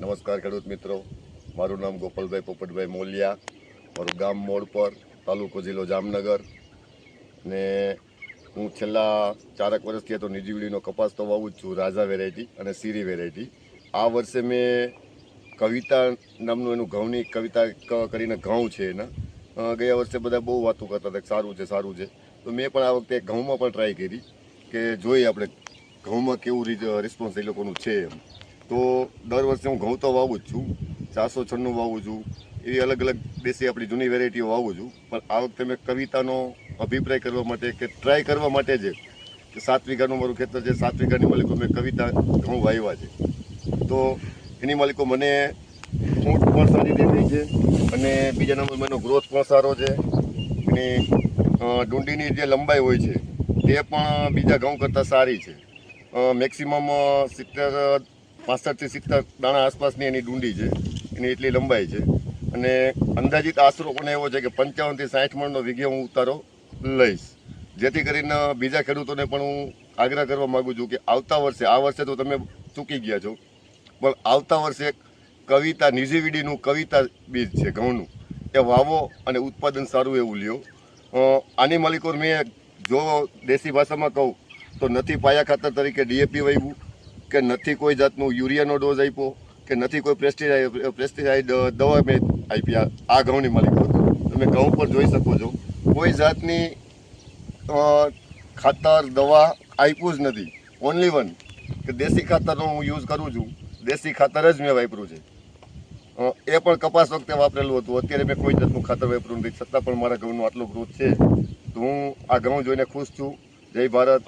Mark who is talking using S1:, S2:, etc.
S1: નમસ્કાર ખેડૂત મિત્રો, મારું નામ ગોપાલભાઈ પોપટભાઈ મોલિયા, મારું ગામ મોડપર, તાલુકો જિલ્લો જામનગર. ને હું છેલ્લા 4 વર્ષથી તો નિજીવીડીનો કપાસ તો વાવું જ છું, રાજા વેરાયટી અને સીરી વેરાયટી. આ વર્ષે મેં કવિતા નામનું એનું ઘઉંની કવિતા કરીને ઘઉં છે એના. ગયા વર્ષે બધા બહુ વાતો કરતા હતા કે સારું છે, તો મેં પણ આ વખતે ઘઉંમાં પણ ટ્રાય કરી કે જોઈએ આપણે ઘઉંમાં કેવું રિસ્પોન્સ એ લોકોનું છે એમ. તો દર વર્ષે હું ઘઉં તો વાવું જ છું, 496 વાવું છું, એવી અલગ અલગ દેશી આપણી જૂની વેરાયટીઓ વાવું છું. પણ આ વખતે મેં કવિતાનો અભિપ્રાય કરવા માટે કે ટ્રાય કરવા માટે જ કે 7 વીઘાનું મારું ખેતર છે, 7 વીઘાની માલિકો મેં કવિતા ઘઉં વાવ્યા છે. તો એની માલિકો મને ઊંટ પણ સારી દેખાય છે અને બીજા નંબરમાં એનો ગ્રોથ પણ સારો છે. એની ડુંડીની જે લંબાઈ હોય છે તે પણ બીજા ઘઉં કરતાં સારી છે. મેક્સિમમ 65 થી 70 દાણા આસપાસની એની ડુંડી છે, એની એટલી લંબાઈ છે. અને અંદાજિત આશરો પણ એવો છે કે 55 થી 60 મણનો વીઘે હું ઉતારો લઈશ, જેથી કરીને બીજા ખેડૂતોને પણ હું આગ્રહ કરવા માગું છું કે આવતા વર્ષે, આ વર્ષે તો તમે ચૂકી ગયા છો, પણ આવતા વર્ષે કવિતા નિજીવીડીનું કવિતા બીજ છે ઘઉંનું, એ વાવો અને ઉત્પાદન સારું એવું લ્યો. આની માલિકો મેં જો દેશી ભાષામાં કહું તો નથી પાયા ખાતર તરીકે ડીએપી વાવ્યું, કે નથી કોઈ જાતનું યુરિયાનો ડોઝ આપ્યો, કે નથી કોઈ પેસ્ટિસાઇડ દવા મેં આપી. આ ઘઉંની માલિકો તમે ઘઉં પર જોઈ શકો છો, કોઈ જાતની ખાતર દવા આપ્યું જ નથી. ઓનલી વન કે દેશી ખાતરનો હું યુઝ કરું છું, દેશી ખાતર જ મેં વાપર્યું છે. એ પણ કપાસ વખતે વાપરેલું હતું. અત્યારે મેં કોઈ જાતનું ખાતર વાપર્યું નથી, છતાં પણ મારા ઘઉંનો આટલો ગ્રોથ છે. તો હું આ ઘઉં જોઈને ખુશ છું. જય ભારત,